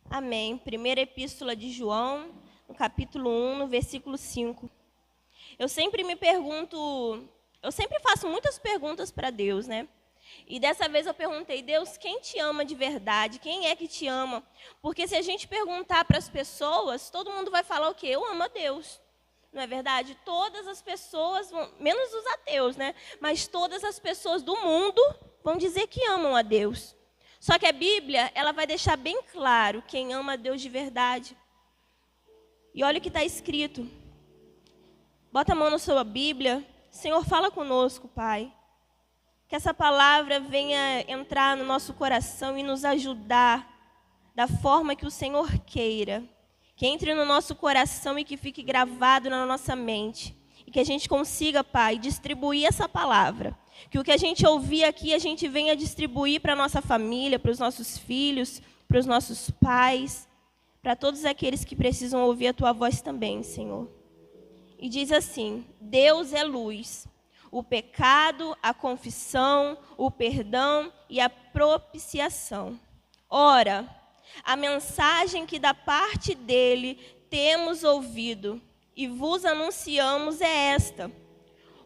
Amém. Primeira epístola de João, no capítulo 1, no versículo 5. Eu sempre faço muitas perguntas para Deus, né? E dessa vez eu perguntei, Deus, quem te ama de verdade? Quem é que te ama? Porque se a gente perguntar para as pessoas, todo mundo vai falar o quê? Eu amo a Deus. Não é verdade? Todas as pessoas, menos os ateus, né? Mas todas as pessoas do mundo vão dizer que amam a Deus. Só que a Bíblia, ela vai deixar bem claro quem ama a Deus de verdade. E olha o que está escrito. Bota a mão na sua Bíblia. Senhor, fala conosco, Pai. Que essa palavra venha entrar no nosso coração e nos ajudar da forma que o Senhor queira. Que entre no nosso coração e que fique gravado na nossa mente. E que a gente consiga, Pai, distribuir essa palavra. Que o que a gente ouvir aqui, a gente venha distribuir para a nossa família, para os nossos filhos, para os nossos pais, para todos aqueles que precisam ouvir a Tua voz também, Senhor. E diz assim, Deus é luz. O pecado, a confissão, o perdão e a propiciação. Ora, a mensagem que da parte dele temos ouvido e vos anunciamos é esta.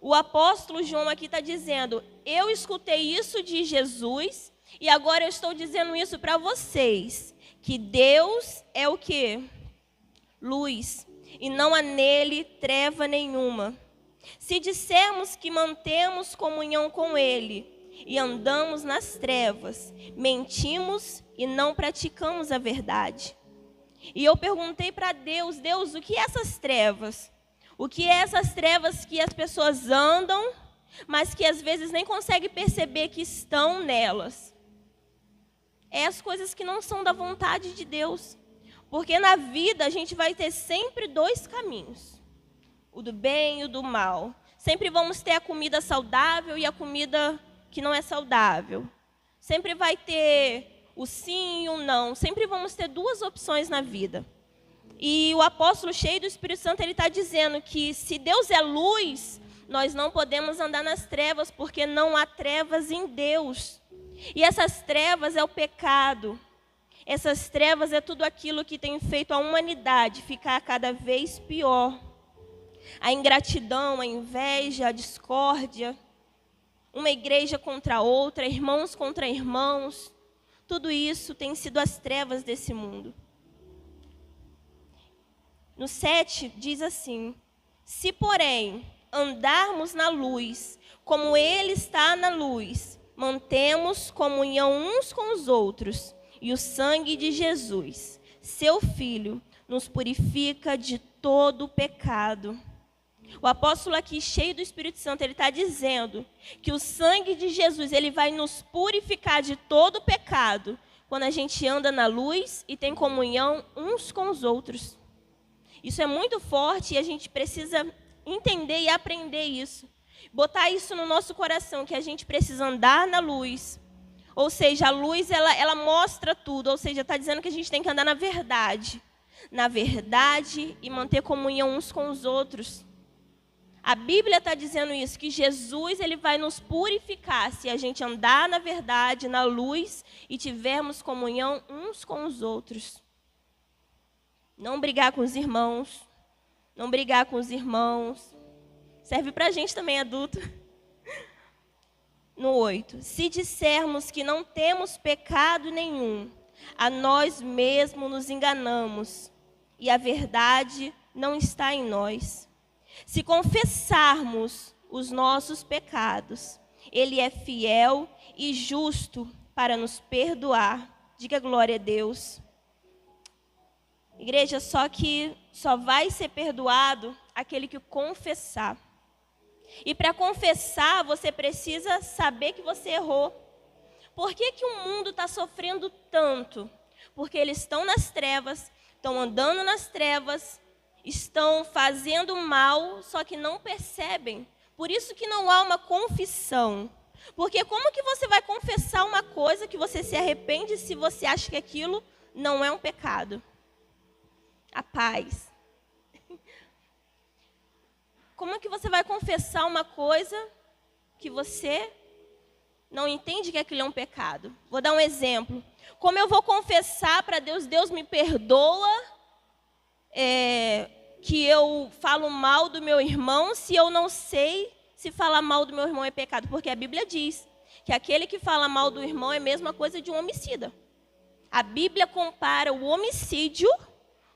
O apóstolo João aqui está dizendo, eu escutei isso de Jesus e agora eu estou dizendo isso para vocês, que Deus é o quê? Luz, e não há nele treva nenhuma. Se dissermos que mantemos comunhão com ele e andamos nas trevas, mentimos e não praticamos a verdade. E eu perguntei para Deus, Deus, o que é essas trevas? O que é essas trevas que as pessoas andam, mas que às vezes nem conseguem perceber que estão nelas? É as coisas que não são da vontade de Deus. Porque na vida a gente vai ter sempre dois caminhos. O do bem e o do mal. Sempre vamos ter a comida saudável e a comida que não é saudável. Sempre vai ter o sim e o não. Sempre vamos ter duas opções na vida. E o apóstolo cheio do Espírito Santo, ele está dizendo que se Deus é luz, nós não podemos andar nas trevas, porque não há trevas em Deus. E essas trevas é o pecado. Essas trevas é tudo aquilo que tem feito a humanidade ficar cada vez pior. A ingratidão, a inveja, a discórdia, uma igreja contra outra, irmãos contra irmãos, tudo isso tem sido as trevas desse mundo. No 7 diz assim, se porém andarmos na luz, como ele está na luz, mantemos comunhão uns com os outros, e o sangue de Jesus, seu Filho, nos purifica de todo o pecado. O apóstolo aqui, cheio do Espírito Santo, ele está dizendo que o sangue de Jesus, ele vai nos purificar de todo o pecado, quando a gente anda na luz e tem comunhão uns com os outros. Isso é muito forte e a gente precisa entender e aprender isso. Botar isso no nosso coração, que a gente precisa andar na luz. Ou seja, a luz, ela mostra tudo. Ou seja, está dizendo que a gente tem que andar na verdade. Na verdade e manter comunhão uns com os outros. A Bíblia está dizendo isso, que Jesus ele vai nos purificar se a gente andar na verdade, na luz e tivermos comunhão uns com os outros. Não brigar com os irmãos, não brigar com os irmãos. Serve para a gente também, adulto. No 8, se dissermos que não temos pecado nenhum, a nós mesmos nos enganamos e a verdade não está em nós. Se confessarmos os nossos pecados, ele é fiel e justo para nos perdoar. Diga glória a Deus. Igreja, só vai ser perdoado aquele que confessar. E para confessar, você precisa saber que você errou. Por que o mundo está sofrendo tanto? Porque eles estão nas trevas, estão andando nas trevas, estão fazendo mal, só que não percebem. Por isso que não há uma confissão. Porque como que você vai confessar uma coisa que você se arrepende se você acha que aquilo não é um pecado? A paz. Como é que você vai confessar uma coisa que você não entende que aquilo é um pecado? Vou dar um exemplo. Como eu vou confessar para Deus, Deus me perdoa, que eu falo mal do meu irmão, se eu não sei se falar mal do meu irmão é pecado? Porque a Bíblia diz que aquele que fala mal do irmão é a mesma coisa de um homicida. A Bíblia compara o homicídio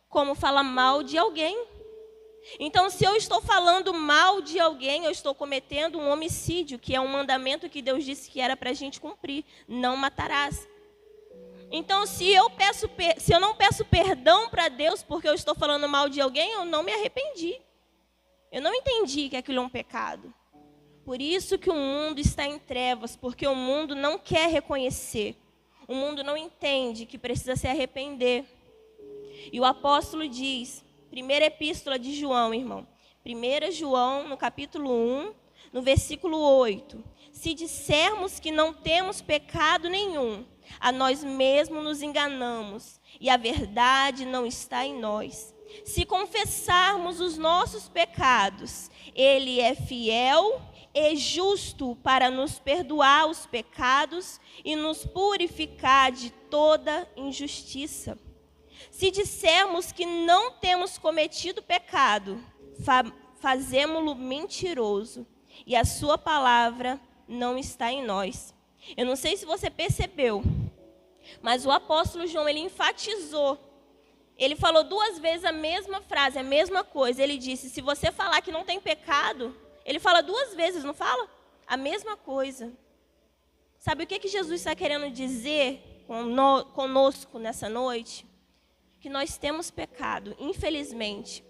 como falar mal de alguém. Então, se eu estou falando mal de alguém, eu estou cometendo um homicídio, que é um mandamento que Deus disse que era para a gente cumprir: não matarás. Então, se eu não peço perdão para Deus porque eu estou falando mal de alguém, eu não me arrependi. Eu não entendi que aquilo é um pecado. Por isso que o mundo está em trevas, porque o mundo não quer reconhecer. O mundo não entende que precisa se arrepender. E o apóstolo diz, primeira epístola de João, irmão, 1 João, no capítulo 1, no versículo 8. Se dissermos que não temos pecado nenhum, a nós mesmos nos enganamos, e a verdade não está em nós. Se confessarmos os nossos pecados, Ele é fiel e justo para nos perdoar os pecados e nos purificar de toda injustiça. Se dissermos que não temos cometido pecado, fazemo-lo mentiroso, e a sua palavra não está em nós. Eu não sei se você percebeu, mas o apóstolo João, ele enfatizou. Ele falou 2 vezes a mesma frase, a mesma coisa. Ele disse, se você falar que não tem pecado, ele fala 2 vezes, não fala? A mesma coisa. Sabe o que Jesus está querendo dizer conosco nessa noite? Que nós temos pecado, infelizmente.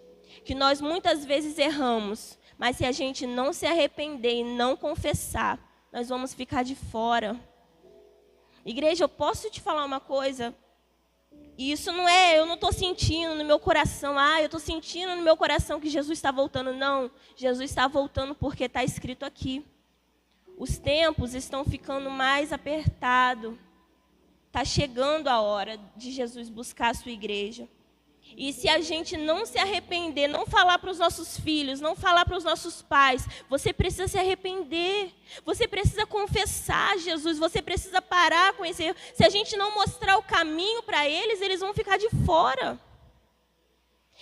Que nós muitas vezes erramos, mas se a gente não se arrepender e não confessar, nós vamos ficar de fora. Igreja, eu posso te falar uma coisa? E isso não é, eu não estou sentindo no meu coração, eu estou sentindo no meu coração que Jesus está voltando. Não, Jesus está voltando porque está escrito aqui. Os tempos estão ficando mais apertados. Está chegando a hora de Jesus buscar a sua igreja. E se a gente não se arrepender, não falar para os nossos filhos, não falar para os nossos pais, você precisa se arrepender. Você precisa confessar Jesus, você precisa parar com esse erro. Se a gente não mostrar o caminho para eles, eles vão ficar de fora.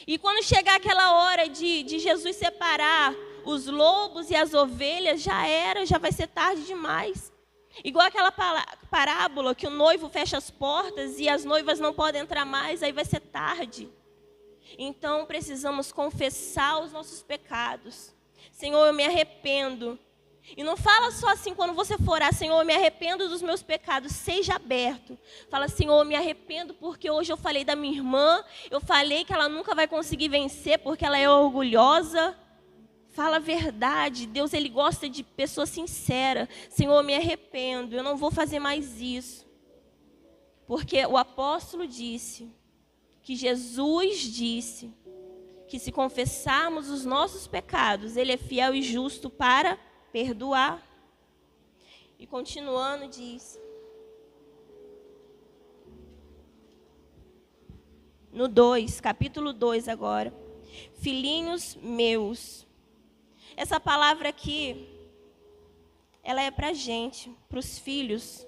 E quando chegar aquela hora de Jesus separar os lobos e as ovelhas, já vai ser tarde demais. Igual aquela parábola que o noivo fecha as portas e as noivas não podem entrar mais, aí vai ser tarde. Então precisamos confessar os nossos pecados. Senhor, eu me arrependo. E não fala só assim quando você for orar, Senhor, eu me arrependo dos meus pecados. Seja aberto. Fala, Senhor, eu me arrependo porque hoje eu falei da minha irmã, eu falei que ela nunca vai conseguir vencer porque ela é orgulhosa. Fala a verdade. Deus, Ele gosta de pessoa sincera. Senhor, eu me arrependo, eu não vou fazer mais isso. Porque o apóstolo disse, que Jesus disse, que se confessarmos os nossos pecados, Ele é fiel e justo para perdoar. E continuando diz, no 2, capítulo 2 agora, filhinhos meus. Essa palavra aqui, ela é para a gente, para os filhos.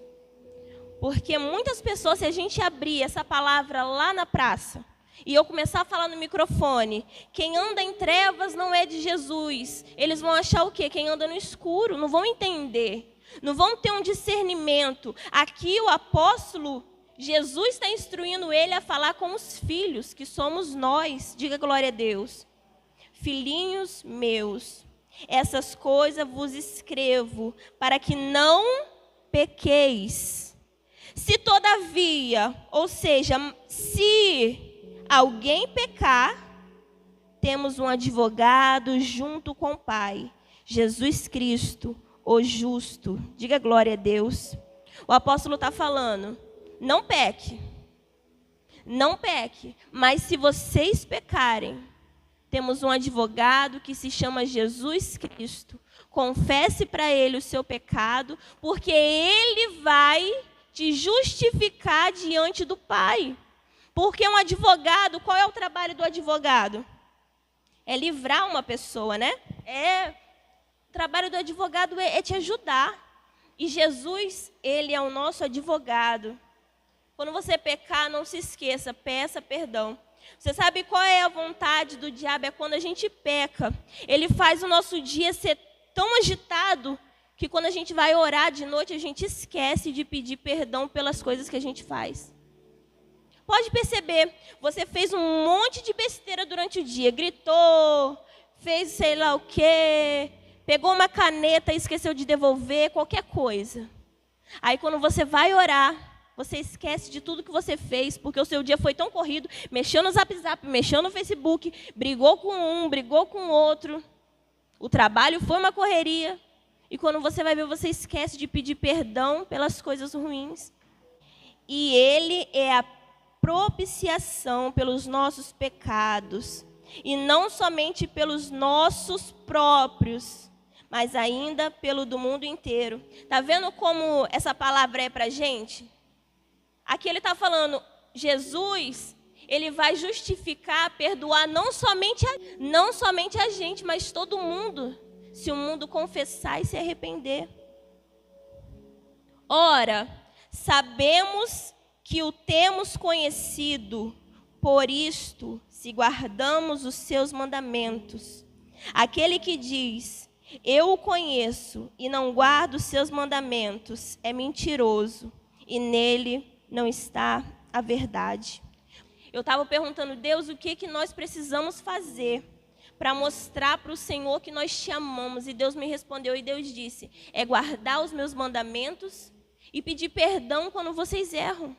Porque muitas pessoas, se a gente abrir essa palavra lá na praça, e eu começar a falar no microfone, quem anda em trevas não é de Jesus, eles vão achar o quê? Quem anda no escuro, não vão entender, não vão ter um discernimento. Aqui o apóstolo, Jesus está instruindo ele a falar com os filhos, que somos nós, diga glória a Deus. Filhinhos meus, essas coisas vos escrevo, para que não pequeis. Se todavia, ou seja, se alguém pecar, temos um advogado junto com o Pai, Jesus Cristo, o justo. Diga glória a Deus. O apóstolo está falando, não peque, mas se vocês pecarem, temos um advogado que se chama Jesus Cristo. Confesse para ele o seu pecado, porque ele vai te justificar diante do Pai. Porque um advogado, qual é o trabalho do advogado? É livrar uma pessoa, né? O trabalho do advogado é te ajudar. E Jesus, Ele é o nosso advogado. Quando você pecar, não se esqueça, peça perdão. Você sabe qual é a vontade do diabo? É quando a gente peca. Ele faz o nosso dia ser tão agitado que quando a gente vai orar de noite, a gente esquece de pedir perdão pelas coisas que a gente faz. Pode perceber, você fez um monte de besteira durante o dia, gritou, fez sei lá o quê, pegou uma caneta e esqueceu de devolver, qualquer coisa. Aí quando você vai orar, você esquece de tudo que você fez, porque o seu dia foi tão corrido, mexeu no Zap Zap, mexeu no Facebook, brigou com um, brigou com o outro. O trabalho foi uma correria. E quando você vai ver, você esquece de pedir perdão pelas coisas ruins. E Ele é a propiciação pelos nossos pecados. E não somente pelos nossos próprios, mas ainda pelo do mundo inteiro. Está vendo como essa palavra é para a gente? Aqui ele está falando, Jesus, ele vai justificar, perdoar não somente a gente, mas todo mundo, se o mundo confessar e se arrepender. Ora, sabemos que o temos conhecido, por isto, se guardamos os seus mandamentos. Aquele que diz, eu o conheço e não guardo os seus mandamentos, é mentiroso, e nele não está a verdade. Eu estava perguntando, Deus, o que nós precisamos fazer para mostrar para o Senhor que nós te amamos? E Deus me respondeu, e Deus disse, é guardar os meus mandamentos e pedir perdão quando vocês erram.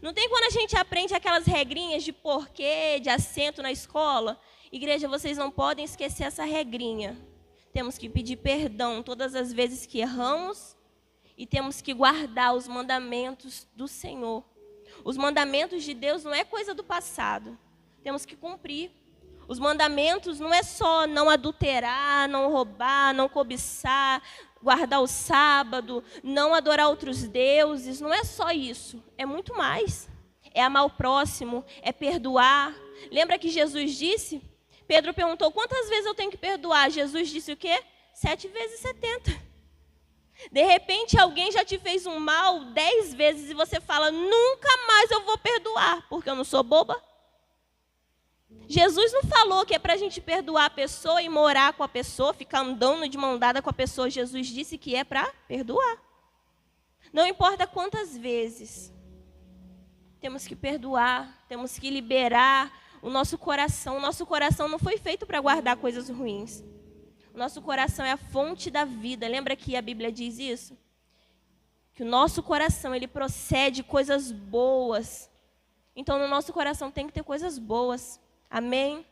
Não tem quando a gente aprende aquelas regrinhas de porquê, de acento na escola? Igreja, vocês não podem esquecer essa regrinha. Temos que pedir perdão todas as vezes que erramos e temos que guardar os mandamentos do Senhor. Os mandamentos de Deus não é coisa do passado. Temos que cumprir. Os mandamentos não é só não adulterar, não roubar, não cobiçar, guardar o sábado, não adorar outros deuses. Não é só isso. É muito mais. É amar o próximo, é perdoar. Lembra que Jesus disse? Pedro perguntou, quantas vezes eu tenho que perdoar? Jesus disse o quê? 7 vezes 70. De repente, alguém já te fez um mal 10 vezes e você fala, nunca mais eu vou perdoar, porque eu não sou boba. Jesus não falou que é para a gente perdoar a pessoa e morar com a pessoa, ficar andando de mão dada com a pessoa. Jesus disse que é para perdoar. Não importa quantas vezes. Temos que perdoar, temos que liberar o nosso coração. O nosso coração não foi feito para guardar coisas ruins. O nosso coração é a fonte da vida. Lembra que a Bíblia diz isso? Que o nosso coração, ele procede coisas boas. Então, no nosso coração tem que ter coisas boas. Amém?